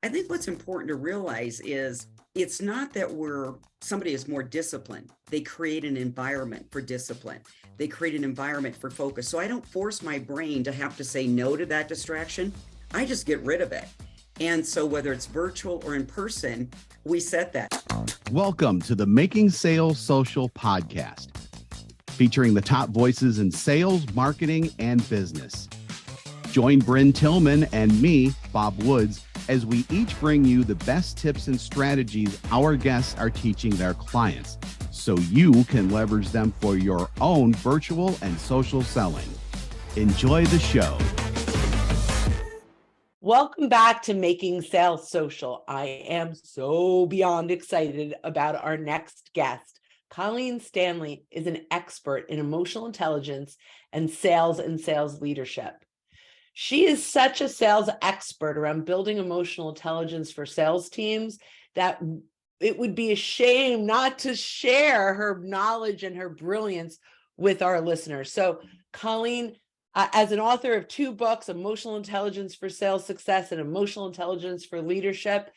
I think what's important to realize is it's not that somebody is more disciplined. They create an environment for discipline. They create an environment for focus. So I don't force my brain to have to say no to that distraction. I just get rid of it. And so whether it's virtual or in person, we set that. Welcome to the Making Sales Social podcast, featuring the top voices in sales, marketing, and business. Join Bryn Tillman and me, Bob Woods, as we each bring you the best tips and strategies our guests are teaching their clients, so you can leverage them for your own virtual and social selling. Enjoy the show. Welcome back to Making Sales Social. I am so beyond excited about our next guest. Colleen Stanley is an expert in emotional intelligence and sales leadership. She is such a sales expert around building emotional intelligence for sales teams that it would be a shame not to share her knowledge and her brilliance with our listeners. So Colleen, as an author of 2 books, Emotional Intelligence for Sales Success and Emotional Intelligence for Leadership,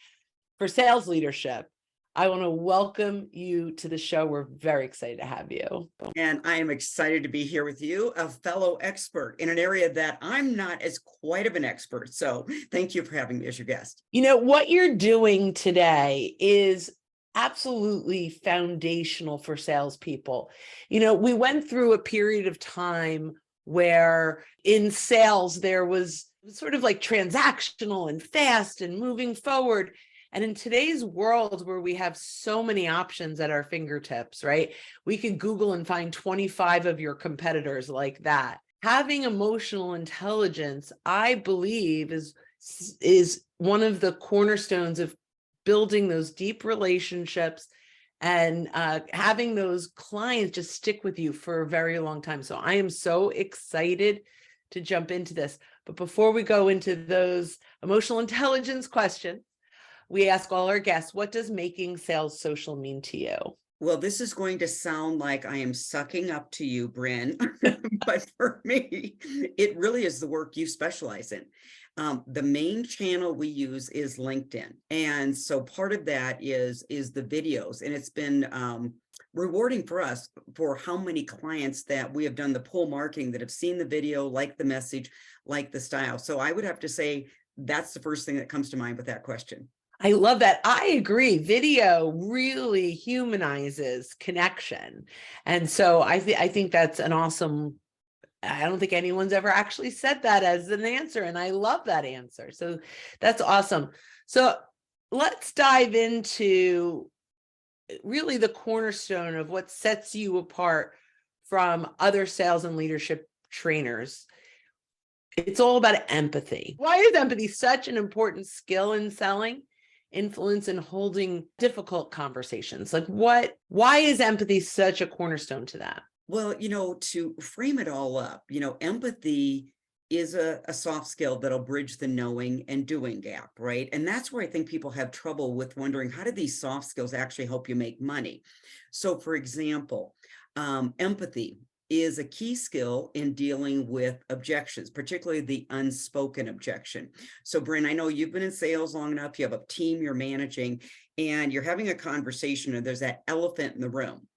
for Sales Leadership, I want to welcome you to the show. We're very excited to have you. And I am excited to be here with you, a fellow expert in an area that I'm not as quite of an expert. So thank you for having me as your guest. You know, what you're doing today is absolutely foundational for salespeople. You know, we went through a period of time where in sales, there was sort of like transactional and fast and moving forward. And in today's world where we have so many options at our fingertips, right? We can Google and find 25 of your competitors like that. Having emotional intelligence, I believe, is one of the cornerstones of building those deep relationships and having those clients just stick with you for a very long time. So I am so excited to jump into this. But before we go into those emotional intelligence questions, we ask all our guests, what does making sales social mean to you? Well, this is going to sound like I am sucking up to you, Bryn, but for me, it really is the work you specialize in. The main channel we use is LinkedIn. And so part of that is the videos. And it's been rewarding for us for how many clients that we have done the pull marketing that have seen the video, like the message, like the style. So I would have to say that's the first thing that comes to mind with that question. I love that. I agree. Video really humanizes connection. And so I think that's an awesome, I don't think anyone's ever actually said that as an answer. And I love that answer. So that's awesome. So let's dive into really the cornerstone of what sets you apart from other sales and leadership trainers. It's all about empathy. Why is empathy such an important skill in selling? Influence in holding difficult conversations? Like why is empathy such a cornerstone to that? Well, to frame it all up, empathy is a soft skill that'll bridge the knowing and doing gap, right? And that's where I think people have trouble with wondering, how do these soft skills actually help you make money? So for example, empathy is a key skill in dealing with objections, particularly the unspoken objection. So Bryn, I know you've been in sales long enough, you have a team you're managing, and you're having a conversation and there's that elephant in the room.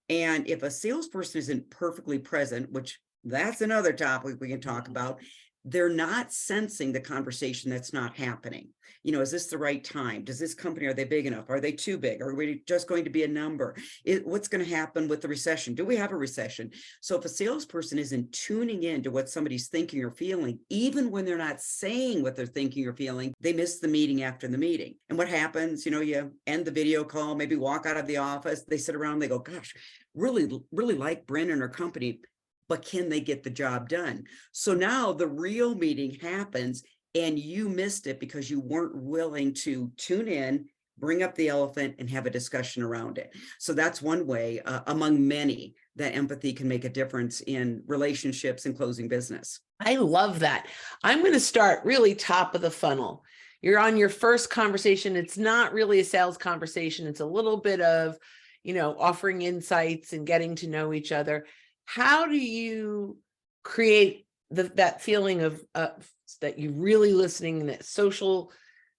And if a salesperson isn't perfectly present, which that's another topic we can talk about, they're not sensing the conversation that's not happening. Is this the right time? Does this company, are they big enough? Are they too big? Are we just going to be a number? What's going to happen with the recession? Do we have a recession? So if a salesperson isn't tuning in to what somebody's thinking or feeling, even when they're not saying what they're thinking or feeling, they miss the meeting after the meeting. And what happens, you end the video call, maybe walk out of the office, they sit around, they go, gosh, really like Bryn and her company, but can they get the job done? So now the real meeting happens and you missed it because you weren't willing to tune in, bring up the elephant and have a discussion around it. So that's one way among many that empathy can make a difference in relationships and closing business. I love that. I'm going to start really top of the funnel. You're on your first conversation. It's not really a sales conversation. It's a little bit of, offering insights and getting to know each other. How do you create that feeling of that you're really listening, that social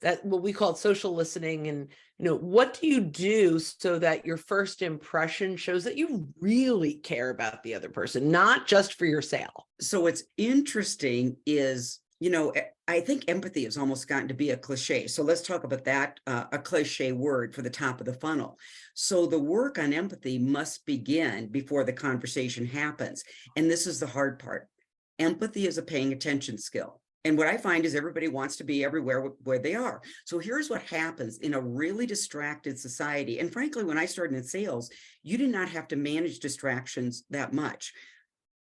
that what we call social listening. And, what do you do so that your first impression shows that you really care about the other person, not just for your sale? So what's interesting is, I think empathy has almost gotten to be a cliche. So let's talk about that, a cliche word for the top of the funnel. So the work on empathy must begin before the conversation happens. And this is the hard part. Empathy is a paying attention skill. And what I find is everybody wants to be everywhere where they are. So here's what happens in a really distracted society. And frankly, when I started in sales, you did not have to manage distractions that much.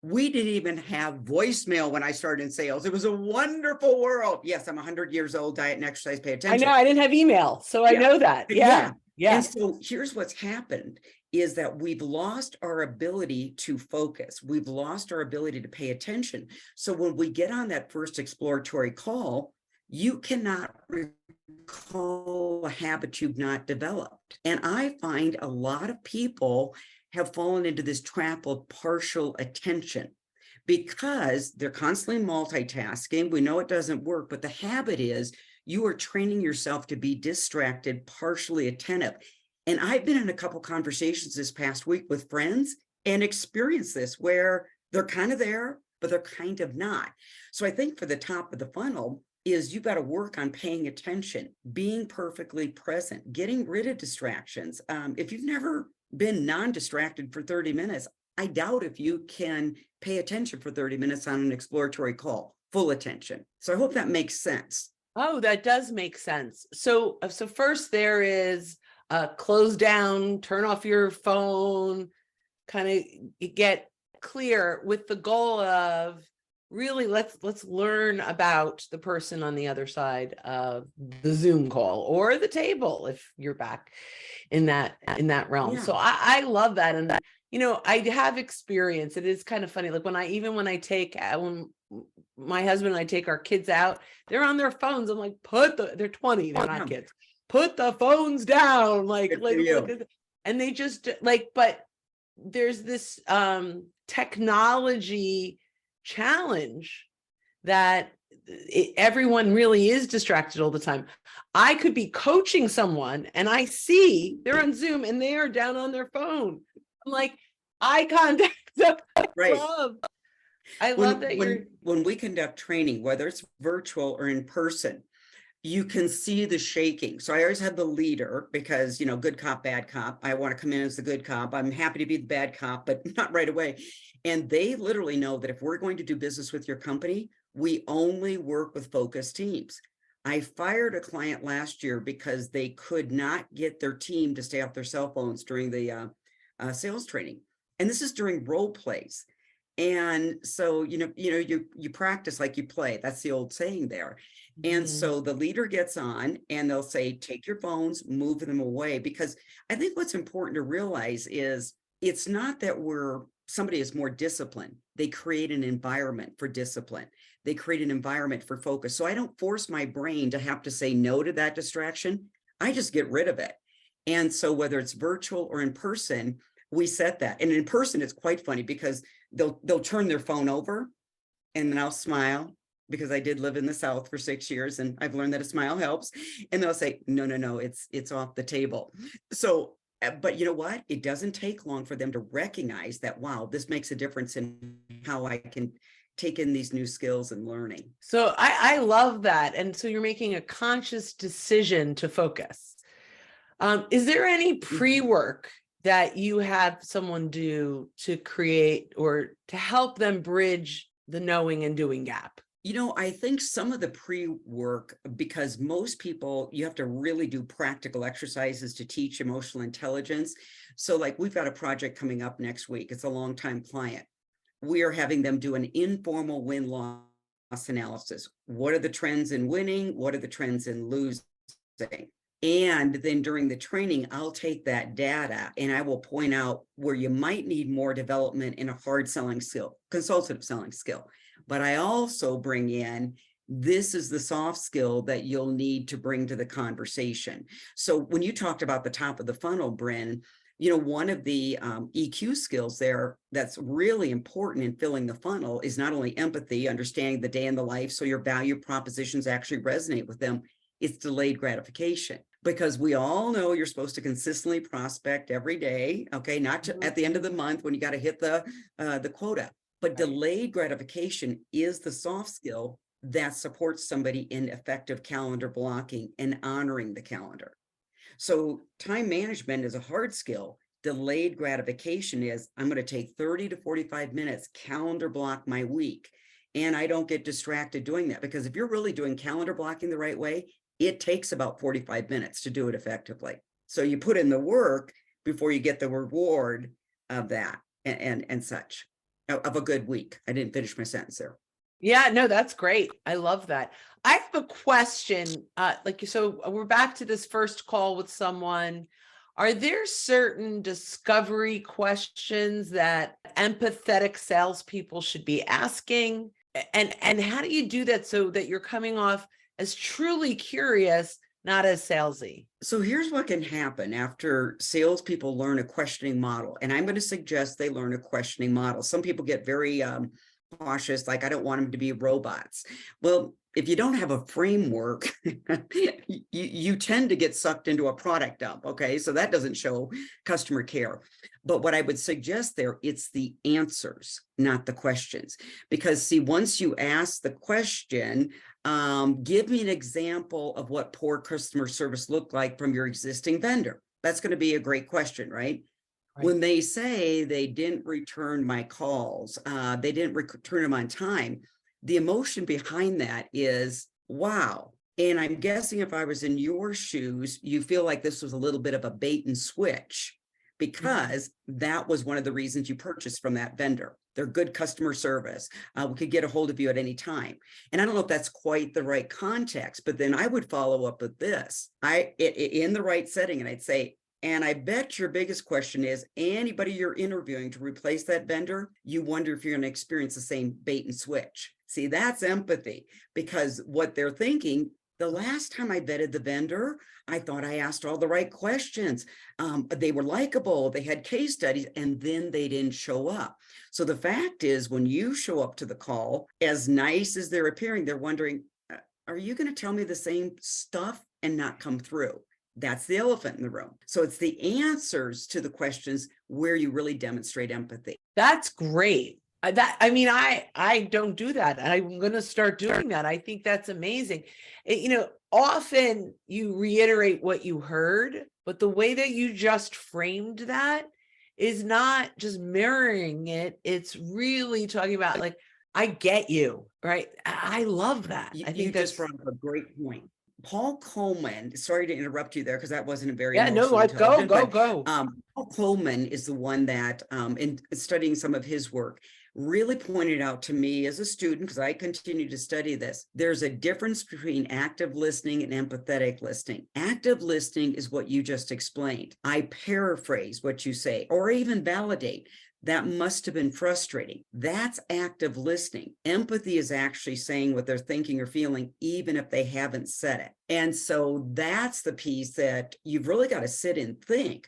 We didn't even have voicemail when I started in sales. It was a wonderful world. Yes, I'm 100 years old, diet and exercise, pay I attention. know, I didn't have email, so I know that. Yeah. And so here's what's happened is that we've lost our ability to focus. We've lost our ability to pay attention. So when we get on that first exploratory call, you cannot recall a habit you've not developed. And I find a lot of people have fallen into this trap of partial attention because they're constantly multitasking. We know it doesn't work, but the habit is you are training yourself to be distracted, partially attentive. And I've been in a couple conversations this past week with friends and experienced this where they're kind of there, but they're kind of not. So I think for the top of the funnel is you've got to work on paying attention, being perfectly present, getting rid of distractions. If you've never been non-distracted for 30 minutes, I doubt if you can pay attention for 30 minutes on an exploratory call, full attention. So I hope that makes sense. Oh, that does make sense. So first there is close down, turn off your phone, kind of get clear with the goal of really let's learn about the person on the other side of the Zoom call or the table if you're back in that realm. Yeah. So I love that. And I have experience. It is kind of funny. Like when I take when my husband and I take our kids out, they're on their phones. I'm like, they're 20, they're not kids. Put the phones down. Like, and they just but there's this technology challenge that everyone really is distracted all the time. I could be coaching someone and I see they're on Zoom and they are down on their phone. I'm like, eye contact. Right. I love that when we conduct training, whether it's virtual or in person, you can see the shaking. So I always have the leader because, good cop, bad cop. I want to come in as the good cop. I'm happy to be the bad cop, but not right away. And they literally know that if we're going to do business with your company, we only work with focused teams. I fired a client last year because they could not get their team to stay off their cell phones during the sales training. And this is during role plays. And so, you practice like you play. That's the old saying there. And so the leader gets on and they'll say, take your phones, move them away. Because I think what's important to realize is it's not that somebody is more disciplined. They create an environment for discipline. They create an environment for focus. So I don't force my brain to have to say no to that distraction. I just get rid of it. And so whether it's virtual or in person, we set that. And in person, it's quite funny because they'll turn their phone over and then I'll smile because I did live in the South for 6 years and I've learned that a smile helps. And they'll say, no, it's off the table. So, but you know what? It doesn't take long for them to recognize that, wow, this makes a difference in how I can take in these new skills and learning. So I love that. And so you're making a conscious decision to focus. Is there any pre-work that you have someone do to create or to help them bridge the knowing and doing gap? I think some of the pre-work, because most people, you have to really do practical exercises to teach emotional intelligence. So like we've got a project coming up next week. It's a longtime client. We are having them do an informal win-loss analysis. What are the trends in winning? What are the trends in losing? And then during the training, I'll take that data and I will point out where you might need more development in a hard selling skill, consultative selling skill. But I also bring in, this is the soft skill that you'll need to bring to the conversation. So when you talked about the top of the funnel, Bryn, one of the EQ skills there that's really important in filling the funnel is not only empathy, understanding the day in the life, so your value propositions actually resonate with them. it's delayed gratification. Because we all know you're supposed to consistently prospect every day, okay? Not at the end of the month when you got to hit the quota. But Right. delayed gratification is the soft skill that supports somebody in effective calendar blocking and honoring the calendar. So time management is a hard skill. Delayed gratification is I'm going to take 30 to 45 minutes, calendar block my week. And I don't get distracted doing that, because if you're really doing calendar blocking the right way, it takes about 45 minutes to do it effectively. So you put in the work before you get the reward of that and such, of a good week. I didn't finish my sentence there. Yeah, no, that's great. I love that. I have a question. So we're back to this first call with someone. Are there certain discovery questions that empathetic salespeople should be asking? And how do you do that so that you're coming off as truly curious, not as salesy? So here's what can happen after salespeople learn a questioning model. And I'm going to suggest they learn a questioning model. Some people get very cautious, like, I don't want them to be robots. Well, if you don't have a framework, you tend to get sucked into a product dump. Okay, so that doesn't show customer care. But what I would suggest there, it's the answers, not the questions. Because see, once you ask the question, give me an example of what poor customer service looked like from your existing vendor. That's going to be a great question, right? Right. When they say they didn't return my calls, they didn't return them on time, the emotion behind that is, wow. And I'm guessing if I was in your shoes, you feel like this was a little bit of a bait and switch, because that was one of the reasons you purchased from that vendor. They're good customer service. We could get a hold of you at any time. And I don't know if that's quite the right context, but then I would follow up with this. In the right setting, and I'd say, and I bet your biggest question is, anybody you're interviewing to replace that vendor, you wonder if you're going to experience the same bait and switch. See, that's empathy, because what they're thinking, the last time I vetted the vendor, I thought I asked all the right questions. They were likable, they had case studies, and then they didn't show up. So the fact is, when you show up to the call, as nice as they're appearing, they're wondering, are you going to tell me the same stuff and not come through? That's the elephant in the room. So it's the answers to the questions where you really demonstrate empathy. That's great. I don't do that. I'm going to start doing that. I think that's amazing. Often you reiterate what you heard, but the way that you just framed that is not just mirroring it. It's really talking about, like, I get you, right? I love that. I think You just brought up a great point. Paul Coleman, sorry to interrupt you there, because that wasn't a very emotionally intelligent, go. Paul Coleman is the one that, in studying some of his work, really pointed out to me as a student, because I continue to study this, there's a difference between active listening and empathetic listening. Active listening is what you just explained. I paraphrase what you say, or even validate. That must have been frustrating. That's active listening. Empathy is actually saying what they're thinking or feeling, even if they haven't said it. And so that's the piece that you've really got to sit and think,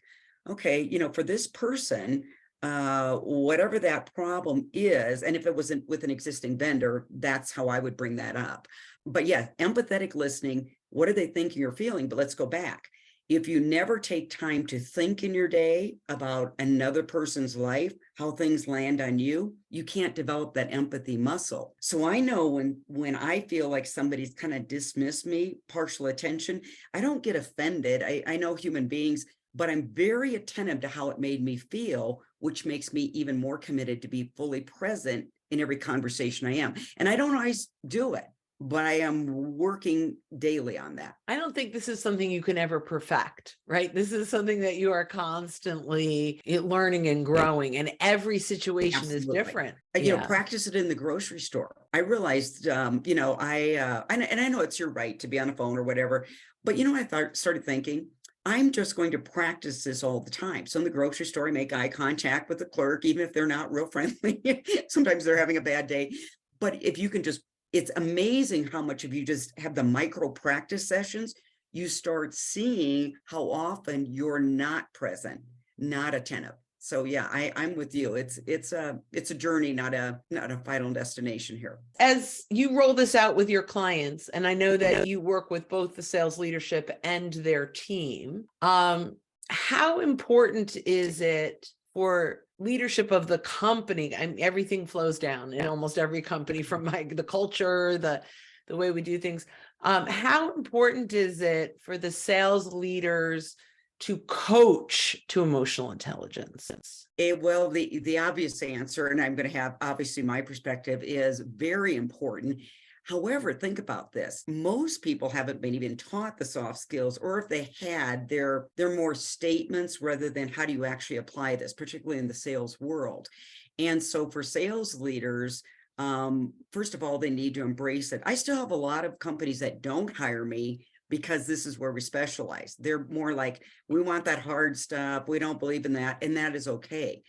okay, for this person, whatever that problem is, and if it wasn't with an existing vendor, that's how I would bring that up. But yeah, empathetic listening, what are they thinking or feeling? But let's go back. If you never take time to think in your day about another person's life, how things land on you, you can't develop that empathy muscle. So I know when I feel like somebody's kind of dismissed me, partial attention, I don't get offended. I know human beings, but I'm very attentive to how it made me feel, which makes me even more committed to be fully present in every conversation I am. And I don't always do it, but I am working daily on that. I don't think this is something you can ever perfect, right? This is something that you are constantly learning and growing, and every situation Absolutely. is different. Practice it in the grocery store. I realized, and I know it's your right to be on a phone or whatever, but I started thinking, I'm just going to practice this all the time. So in the grocery store, I make eye contact with the clerk, even if they're not real friendly. Sometimes they're having a bad day. But if you can it's amazing how much, if you just have the micro practice sessions, you start seeing how often you're not present, not attentive. So yeah, I'm with you. It's a journey, not a final destination here. As you roll this out with your clients, and I know that you work with both the sales leadership and their team, how important is it for leadership of the company? I mean, everything flows down in almost every company, from the culture, the way we do things. How important is it for the sales leaders to coach to emotional intelligence? Well, the obvious answer, and I'm going to have obviously my perspective, is very important. However, think about this. Most people haven't been even taught the soft skills, or if they had, they're more statements rather than how do you actually apply this, particularly in the sales world. And so for sales leaders, first of all, they need to embrace it. I still have a lot of companies that don't hire me because this is where we specialize. They're more like, we want that hard stuff. We don't believe in that. And that is okay.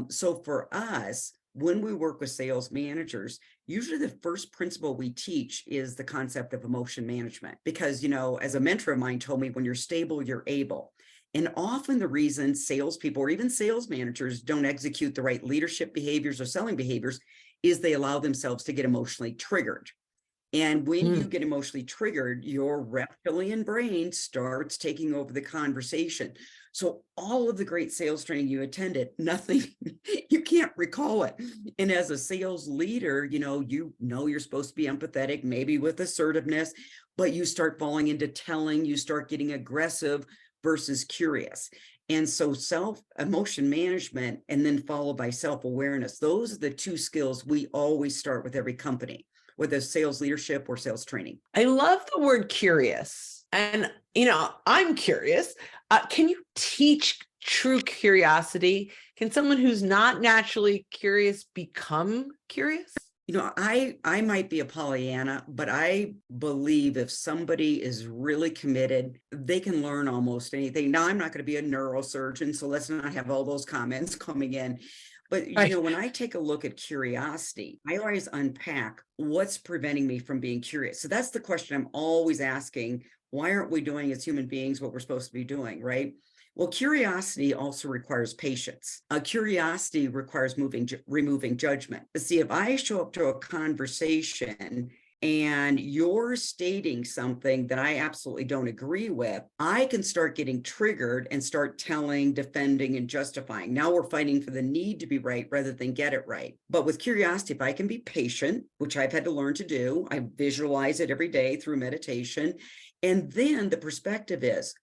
So for us, when we work with sales managers, usually the first principle we teach is the concept of emotion management. Because, as a mentor of mine told me, when you're stable, you're able. And often the reason salespeople or even sales managers don't execute the right leadership behaviors or selling behaviors is they allow themselves to get emotionally triggered. And when you get emotionally triggered, your reptilian brain starts taking over the conversation. So all of the great sales training you attended, nothing, you can't recall it. And as a sales leader, you're supposed to be empathetic, maybe with assertiveness, but you start falling into telling, you start getting aggressive versus curious. And so emotion management, and then followed by self-awareness, those are the two skills we always start with every company, whether it's sales leadership or sales training. I love the word curious. And, I'm curious. Can you teach true curiosity? Can someone who's not naturally curious become curious? I might be a Pollyanna, but I believe if somebody is really committed, they can learn almost anything. Now, I'm not going to be a neurosurgeon, so let's not have all those comments coming in. But, when I take a look at curiosity, I always unpack what's preventing me from being curious. So that's the question I'm always asking. Why aren't we doing as human beings what we're supposed to be doing, right? Well, curiosity also requires patience. Curiosity requires removing judgment. See, if I show up to a conversation and you're stating something that I absolutely don't agree with, I can start getting triggered and start telling, defending, and justifying. Now we're fighting for the need to be right rather than get it right. But with curiosity, if I can be patient, which I've had to learn to do, I visualize it every day through meditation. And then the perspective is,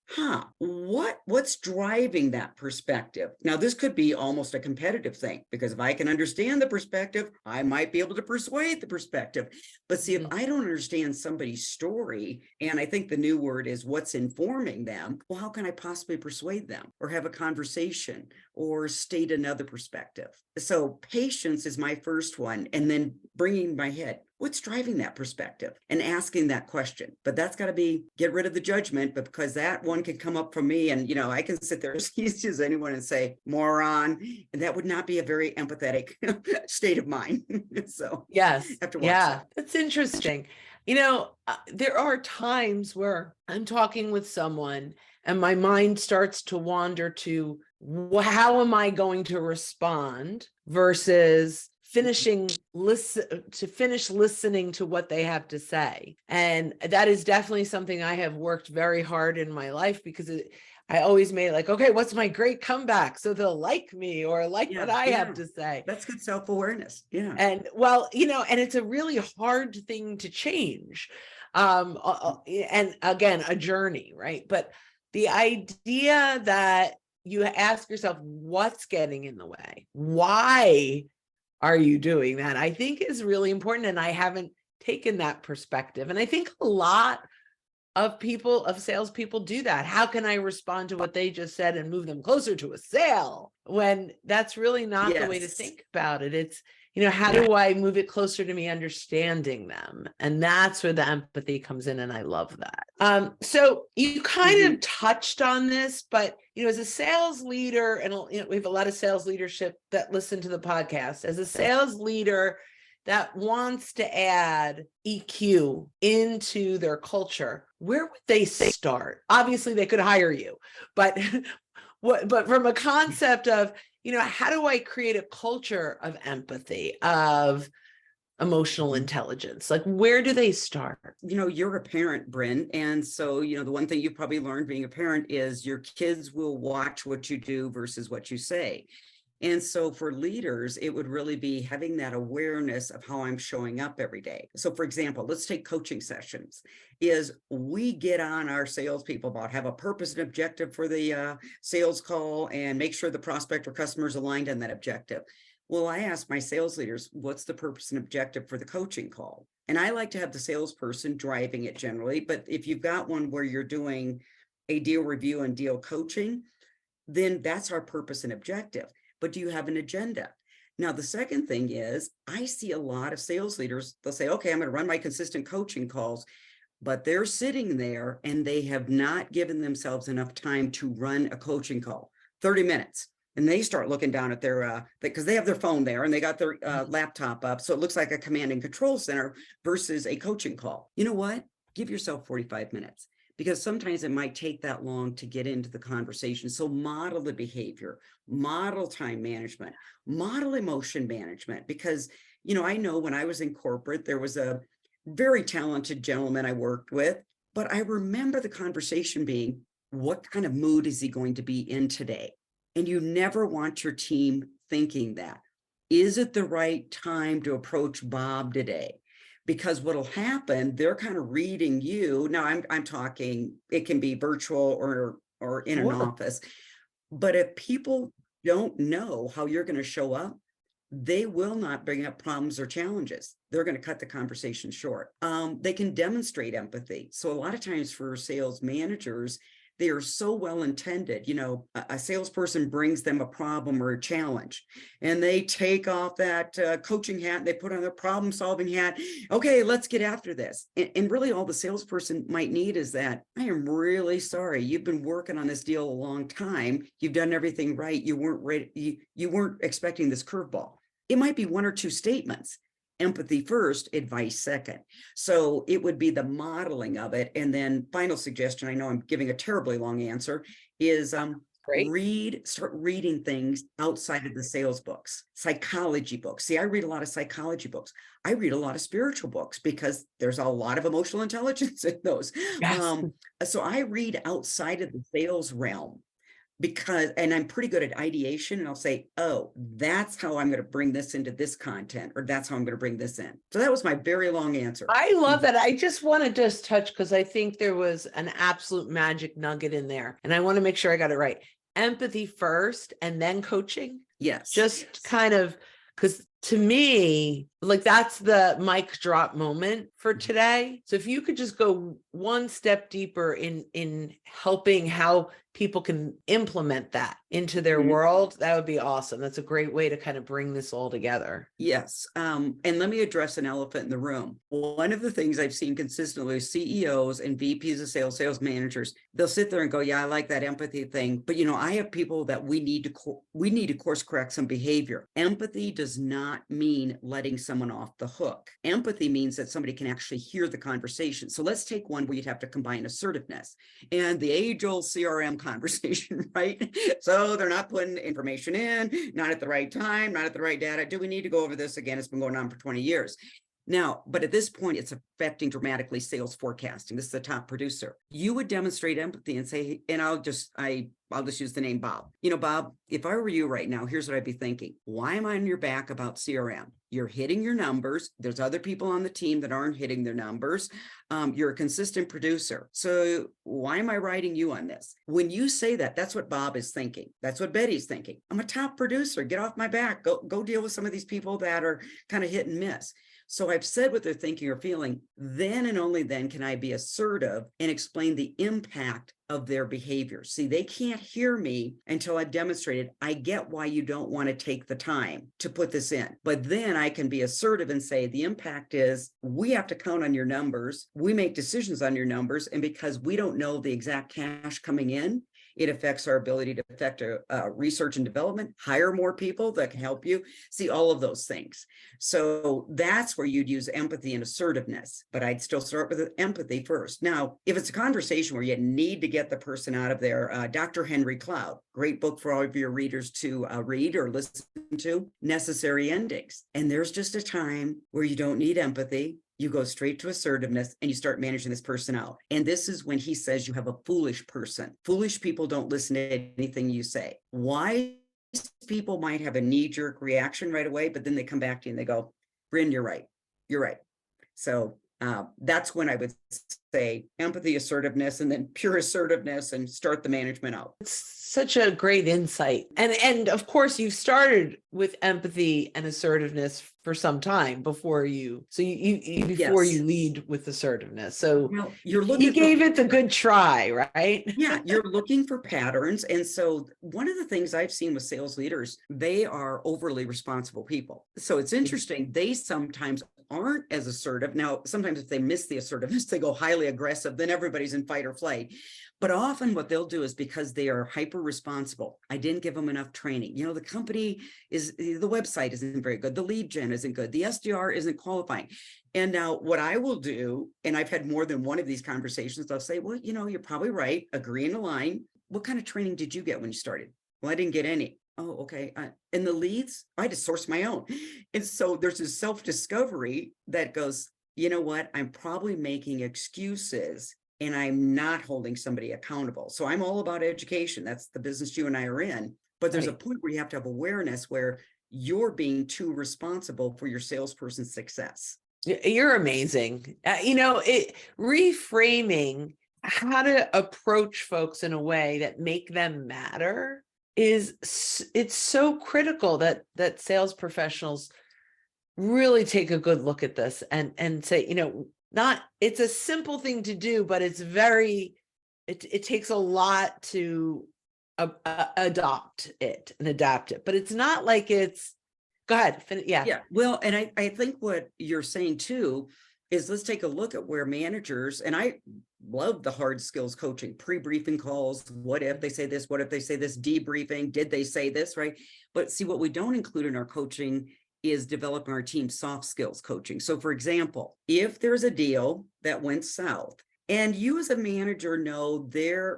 what's driving that perspective? Now, this could be almost a competitive thing, because if I can understand the perspective, I might be able to persuade the perspective. But see, if I don't understand somebody's story, and I think the new word is what's informing them, well, how can I possibly persuade them or have a conversation or state another perspective? So patience is my first one. And then bringing my head, what's driving that perspective, and asking that question. But that's got to be, get rid of the judgment, but because that one can come up from me, and I can sit there as easy as anyone and say moron, and that would not be a very empathetic state of mind. So yes, yeah, that's interesting. There are times where I'm talking with someone and my mind starts to wander to, how am I going to respond, versus finish listening to what they have to say. And that is definitely something I have worked very hard in my life, because I always made okay, what's my great comeback so they'll like me or like what I have to say. That's good self-awareness. Yeah. And and it's a really hard thing to change. And again, a journey, right? But the idea that you ask yourself, what's getting in the way? Why are you doing that? I think is really important. And I haven't taken that perspective. And I think a lot of salespeople do that. How can I respond to what they just said and move them closer to a sale, when that's really not the way to think about it? It's, how do I move it closer to me understanding them? And that's where the empathy comes in. And I love that. So you kind of touched on this, but, as a sales leader, and we have a lot of sales leadership that listen to the podcast, as a sales leader that wants to add EQ into their culture, where would they start? Obviously they could hire you, but from a concept of, how do I create a culture of empathy, of emotional Mhm. intelligence? Like, where do they start? You're a parent, Bryn. And so, the one thing you've probably learned being a parent is your kids will watch what you do versus what you say. And so for leaders, it would really be having that awareness of how I'm showing up every day. So for example, let's take coaching sessions. Is we get on our salespeople about have a purpose and objective for the sales call and make sure the prospect or customer is aligned on that objective. Well, I ask my sales leaders, what's the purpose and objective for the coaching call? And I like to have the salesperson driving it generally, but if you've got one where you're doing a deal review and deal coaching, then that's our purpose and objective. But do you have an agenda? Now, the second thing is I see a lot of sales leaders, they'll say, okay, I'm going to run my consistent coaching calls, but they're sitting there and they have not given themselves enough time to run a coaching call, 30 minutes. And they start looking down at their, because they have their phone there and they got their laptop up. So it looks like a command and control center versus a coaching call. You know what? Give yourself 45 minutes. Because sometimes it might take that long to get into the conversation. So model the behavior, model time management, model emotion management. Because, I know when I was in corporate, there was a very talented gentleman I worked with, but I remember the conversation being, what kind of mood is he going to be in today? And you never want your team thinking that. Is it the right time to approach Bob today? Because what'll happen, they're kind of reading you. Now I'm talking, it can be virtual or in an office. But if people don't know how you're going to show up, they will not bring up problems or challenges. They're going to cut the conversation short. They can demonstrate empathy. So a lot of times for sales managers, they are so well intended. A salesperson brings them a problem or a challenge and they take off that coaching hat, and they put on their problem solving hat. Okay, let's get after this. And really all the salesperson might need is that, I am really sorry. You've been working on this deal a long time. You've done everything right. You weren't ready. You weren't expecting this curveball. It might be one or two statements. Empathy first, advice second. So it would be the modeling of it. And then final suggestion, I know I'm giving a terribly long answer, is start reading things outside of the sales books, psychology books. See, I read a lot of psychology books. I read a lot of spiritual books because there's a lot of emotional intelligence in those. Yes. So I read outside of the sales realm. And I'm pretty good at ideation, and I'll say, oh, that's how I'm going to bring this into this content, or that's how I'm going to bring this in. So that was my very long answer. I love that. I just want to just touch, because I think there was an absolute magic nugget in there. And I want to make sure I got it right. Empathy first and then coaching. Yes. Just kind of, because to me, like that's the mic drop moment for today. So if you could just go one step deeper in helping how people can implement that into their world, that would be awesome. That's a great way to kind of bring this all together. Yes. And let me address an elephant in the room. One of the things I've seen consistently with CEOs and VPs of sales managers, they'll sit there and go, yeah, I like that empathy thing. But, I have people that we need to course correct some behavior. Empathy does not mean letting someone off the hook. Empathy means that somebody can actually hear the conversation. So let's take one where you'd have to combine assertiveness and the age-old CRM conversation, right? So they're not putting information in, not at the right time, not at the right data. Do we need to go over this again? It's been going on for 20 years. Now, but at this point, it's affecting dramatically sales forecasting. This is the top producer. You would demonstrate empathy and say, and I'll just use the name Bob. Bob, if I were you right now, here's what I'd be thinking. Why am I on your back about CRM? You're hitting your numbers. There's other people on the team that aren't hitting their numbers. You're a consistent producer. So why am I writing you on this? When you say that, that's what Bob is thinking. That's what Betty's thinking. I'm a top producer. Get off my back. Go deal with some of these people that are kind of hit and miss. So I've said what they're thinking or feeling. Then and only then can I be assertive and explain the impact of their behavior. See, they can't hear me until I've demonstrated, I get why you don't want to take the time to put this in. But then I can be assertive and say, the impact is we have to count on your numbers. We make decisions on your numbers. And because we don't know the exact cash coming in, It affects our ability to affect research and development, hire more people that can help you, see all of those things. So that's where you'd use empathy and assertiveness, but I'd still start with empathy first. Now, if it's a conversation where you need to get the person out of there, Dr. Henry Cloud, great book for all of your readers to read or listen to, Necessary Endings. And there's just a time where you don't need empathy. You go straight to assertiveness and you start managing this person out. And this is when he says you have a foolish person. Foolish people don't listen to anything you say. Wise people might have a knee-jerk reaction right away, but then they come back to you and they go, Bryn, you're right. You're right. So that's when I would say empathy, assertiveness, and then pure assertiveness, and start the management out. It's such a great insight. And of course, you started with empathy and assertiveness for some time before you lead with assertiveness. So well, you gave it the good try, right? Yeah, you're looking for patterns. And so one of the things I've seen with sales leaders, they are overly responsible people. So it's interesting. They sometimes aren't as assertive. Now, sometimes if they miss the assertiveness, they go highly aggressive, then everybody's in fight or flight. But often what they'll do is because they are hyper responsible. I didn't give them enough training. The company the website isn't very good. The lead gen isn't good. The SDR isn't qualifying. And now what I will do, and I've had more than one of these conversations, I'll say, well, you're probably right. Agree and align. What kind of training did you get when you started? Well, I didn't get any. Oh, okay. And the leads, I had to source my own. And so there's this self-discovery that goes, you know what? I'm probably making excuses and I'm not holding somebody accountable. So I'm all about education. That's the business you and I are in. But there's a point where you have to have awareness where you're being too responsible for your salesperson's success. You're amazing. Reframing how to approach folks in a way that make them matter it's so critical that sales professionals really take a good look at this and say, it's a simple thing to do, but it's it takes a lot to adopt it and adapt it, but it's not like it's, go ahead. Yeah. Well, and I think what you're saying too is let's take a look at where managers, and I love the hard skills coaching, pre-briefing calls. What if they say this? What if they say this? Debriefing. Did they say this? Right. But see, what we don't include in our coaching is developing our team soft skills coaching. So for example, if there's a deal that went south and you as a manager know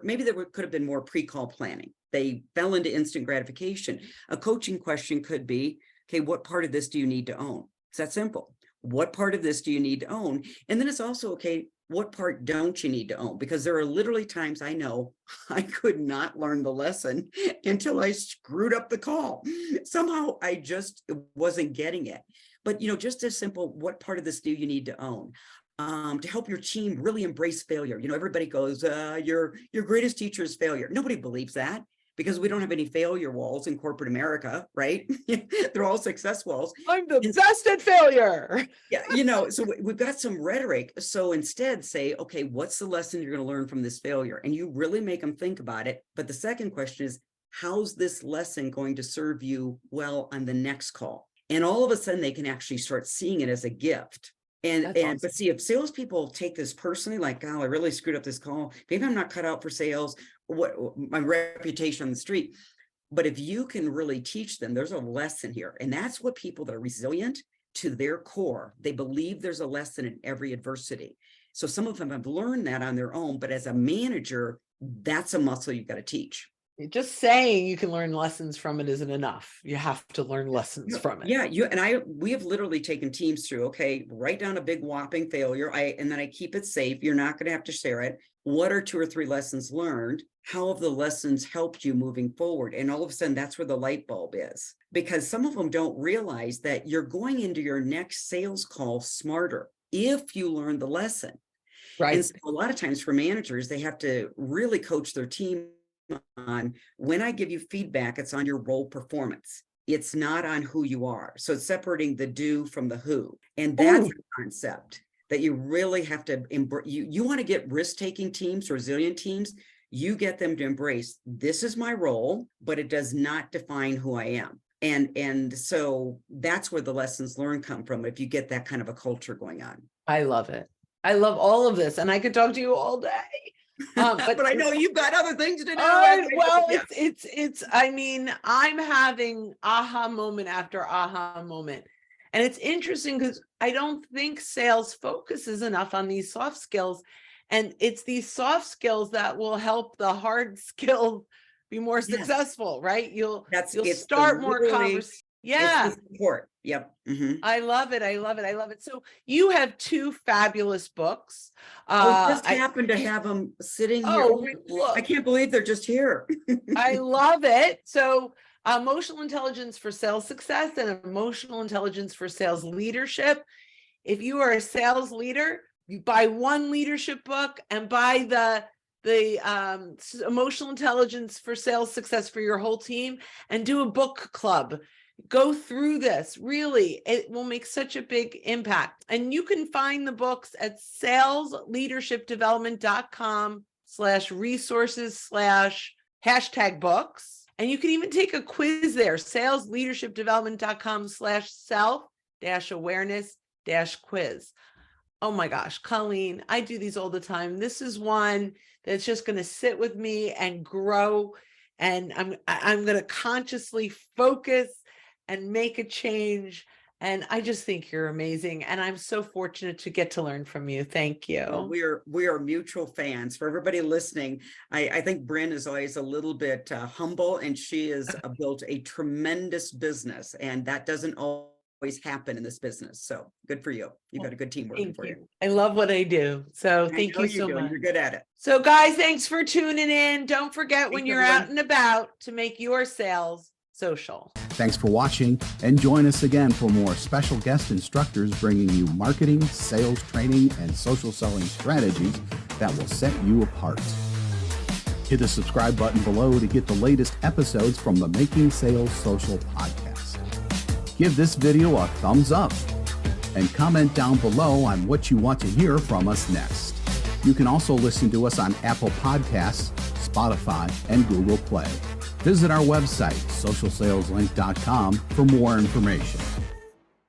maybe there could have been more pre-call planning. They fell into instant gratification. A coaching question could be, okay, what part of this do you need to own? It's that simple. What part of this do you need to own? And then it's also, okay, what part don't you need to own? Because there are literally times I know I could not learn the lesson until I screwed up the call. Somehow I just wasn't getting it. But, just as simple, what part of this do you need to own? To help your team really embrace failure. Everybody goes, your greatest teacher is failure. Nobody believes that, because we don't have any failure walls in corporate America, right? They're all success walls. I'm the best at failure. Yeah, so we've got some rhetoric. So instead say, okay, what's the lesson you're going to learn from this failure? And you really make them think about it. But the second question is, how's this lesson going to serve you well on the next call? And all of a sudden they can actually start seeing it as a gift. Awesome. But see, if salespeople take this personally, like, oh, I really screwed up this call. Maybe I'm not cut out for sales. What my reputation on the street. But if you can really teach them, there's a lesson here. And that's what people that are resilient to their core, they believe there's a lesson in every adversity. So some of them have learned that on their own, but as a manager, that's a muscle you've got to teach. Just saying you can learn lessons from it isn't enough. You have to learn lessons from it. Yeah, we have literally taken teams through, okay, write down a big whopping failure. And then I keep it safe. You're not going to have to share it. What are 2 or 3 lessons learned? How have the lessons helped you moving forward? And all of a sudden, that's where the light bulb is, because some of them don't realize that you're going into your next sales call smarter if you learn the lesson. Right. And so a lot of times for managers, they have to really coach their team on, when I give you feedback, it's on your role performance. It's not on who you are. So it's separating the do from the who. And that's the concept that you really have to embrace. You want to get risk-taking teams, resilient teams, you get them to embrace, this is my role, but it does not define who I am. And so that's where the lessons learned come from, if you get that kind of a culture going on. I love it. I love all of this. And I could talk to you all day. But I know you've got other things to do. Well, Yeah. I mean, I'm having aha moment after aha moment. And it's interesting because I don't think sales focuses enough on these soft skills. And it's these soft skills that will help the hard skills be more successful, right? You'll start more conversations. Yeah. It's the support. Yep. Mhm. I love it. I love it. I love it. So you have two fabulous books. Just happened to have them sitting here. Oh, look. I can't believe they're just here. I love it. So emotional intelligence for sales success and emotional intelligence for sales leadership. If you are a sales leader, you buy one leadership book and buy the emotional intelligence for sales success for your whole team and do a book club. Go through this. Really, it will make such a big impact. And you can find the books at salesleadershipdevelopment.com/resources/hashtag books. And you can even take a quiz there, salesleadershipdevelopment.com/self-awareness-quiz. Oh my gosh, Colleen, I do these all the time. This is one that's just going to sit with me and grow. And I'm going to consciously focus and make a change. And I just think you're amazing. And I'm so fortunate to get to learn from you. Thank you. Well, we are mutual fans. For everybody listening, I think Bryn is always a little bit humble, and she has built a tremendous business, and that doesn't always happen in this business. So good for you. You've got a good team working for you. I love what I do. So thank you so much. You're good at it. So guys, thanks for tuning in. Don't forget when you're out and about to make your sales social. Thanks for watching, and join us again for more special guest instructors bringing you marketing, sales training, and social selling strategies that will set you apart. Hit the subscribe button below to get the latest episodes from the Making Sales Social podcast. Give this video a thumbs up and comment down below on what you want to hear from us next. You can also listen to us on Apple Podcasts, Spotify, and Google Play. Visit our website, socialsaleslink.com, for more information.